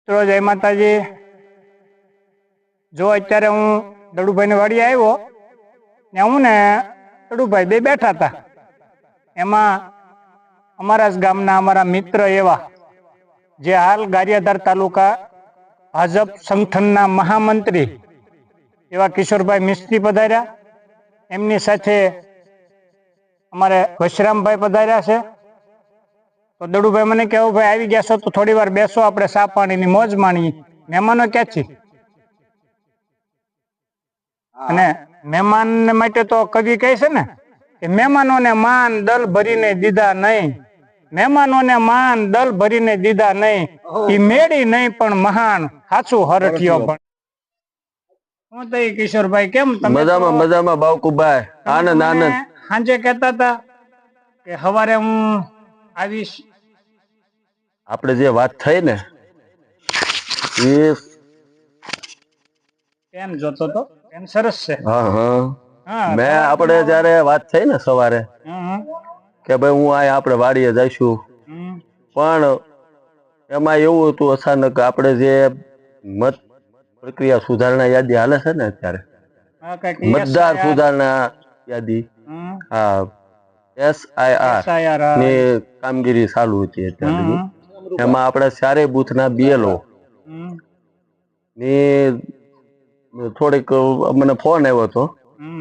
તો જય માતાજી। જો અત્યારે હું દડુભાઈ ની વાડી આવ્યો ને હું ને દડુભાઈ બે બેઠા હતા। એમાં અમારા જ ગામના અમારા મિત્ર એવા જે હાલ ગારિયાધાર તાલુકા ભાજપ સંગઠનના મહામંત્રી એવા કિશોરભાઈ મિસ્ત્રી પધાર્યા। એમની સાથે અમારે વશરામભાઈ પધાર્યા છે। તો દડુભાઈ મને કેવું ભાઈ આવી ગયા છો તો થોડી વાર બેસો, આપણે સા પાણીની મોજ માણીએ। મહેમાનો ક્યાંથી? અને મહેમાન માટે તો કવિ કહે છે ને કે મહેમાનોને માન દલ ભરીને દીધા નહીં, મહેમાનોને માન દલ ભરીને દીધા નહીં, ઈ મેળી નહીં પણ મહાન સાચું હરઠિયો પણ। હું તો કિશોરભાઈ કેમ તમે? મજામાં મજામાં બાવકુભાઈ, આનંદ આનંદ। સાંજે કહેતા હતા કે સવારે હું આવીશ। આપણે જે વાત થઈ ને એ પેન જોતો તો પેન સરસ છે। હા હા મેં આપણે જયારે વાત થઈ ને સવારે કે ભાઈ હું આ આપણે વાડીએ જઈશું, પણ એમાં એવું હતું અચાનક આપણે જે મત પ્રક્રિયા સુધારણા યાદી હાલે છે ને અત્યારે, મતદાર સુધારણા યાદી, હા SIR ની કામગીરી ચાલુ હતી અત્યારે। એમાં આપણે ચારે બૂથ ના BLO ની થોડીક મને ફોન આવ્યો હતો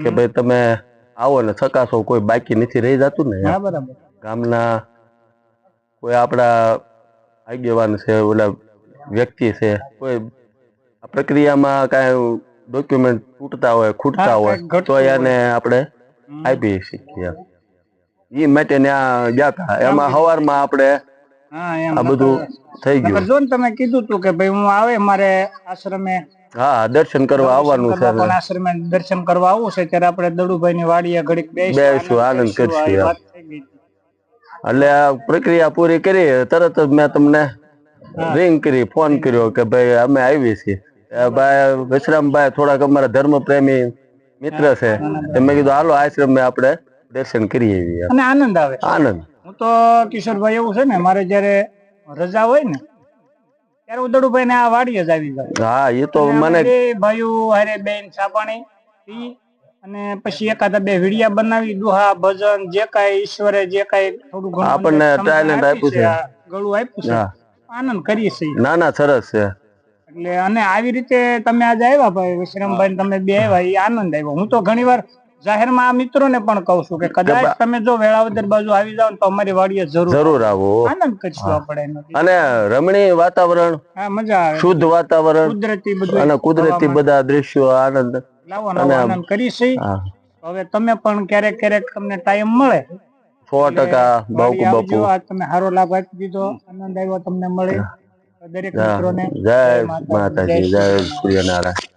કે ભાઈ તમે આવો ને ચકાસો, કોઈ બાકી નથી રહી જતું ને ગામના કોઈ આપણા આગેવાન છે, ઓલા વ્યક્તિ છે, કોઈ પ્રક્રિયામાં કાંઈ ડોક્યુમેન્ટ તૂટતા હોય ખૂટતા હોય તો એને આપણે આપી શકીએ। એ માટે ત્યાં ગયા હતા। એમાં સવારમાં આપણે આ બધું થઈ ગયું। જો તમે કીધું તું કે ભાઈ હું આવે મારે આશ્રમે, હા દર્શન કરવા આવવાનું છે, આશ્રમે દર્શન કરવા આવું છે, ત્યારે આપણે દડુભાઈ ની વાડીએ ઘડીક બેસશું, આનંદ કરશું। એટલે આ પ્રક્રિયા પૂરી કરી તરત જ મેં તમને રિંગ કરી, ફોન કર્યો કે ભાઈ અમે આવી છીએ। ભાઈ વશરામભાઈ થોડાક અમારા ધર્મ પ્રેમી મિત્ર છે, મેં કીધું હાલો આશ્રમે આપણે દર્શન કરી આવીએ અને આનંદ આવે। આનંદ હું તો કિશોરભાઈ એવું છે ને, મારે જયારે રજા હોય ને ત્યારે હું દડુભાઈ ને આ વાડીએ જ આવી જાઉં। હા એ તો મને ભાઈઓ હારે બેન ચા પાણી પી અને પછી એકાદા બે વિડિયા બનાવી, દુહા ભજન જે કાંઈ ઈશ્વરે જે કાંઈ થોડું ઘણું આપણને ટેલેન્ટ આપ્યું છે, ગળું આપ્યું છે, આનંદ કરીએ છીએ। ના ના સરસ છે। એટલે અને આવી રીતે તમે આજે આવ્યા ભાઈ વિશ્રામભાઈ, તમે બે આવ્યા, એ આનંદ આવ્યો। હું તો ઘણી વાર જાહેરમાં આ મિત્રોને પણ કહું છું કે કદાચ તમે જો વેળાવદર બાજુ આવી જાવ તો અમારી વાડીએ જરૂર આવો, આનંદ કરશું આપણે। અને રમણીય વાતાવરણ, મજા આવે, શુદ્ધ વાતાવરણ, કુદરતી બધું અને કુદરતી બધા દ્રશ્યો, આનંદ લાવવાનો આનંદ કરીશી। હવે તમે પણ ક્યારેક ક્યારેક તમને ટાઈમ મળે 100% બાપુ બાપુ તમે સારો લાભ આપી દીધો, આનંદ આવ્યો તમને મળે। દરેક મિત્રોને જય માતાજી, જય સૂર્યનારાયણ।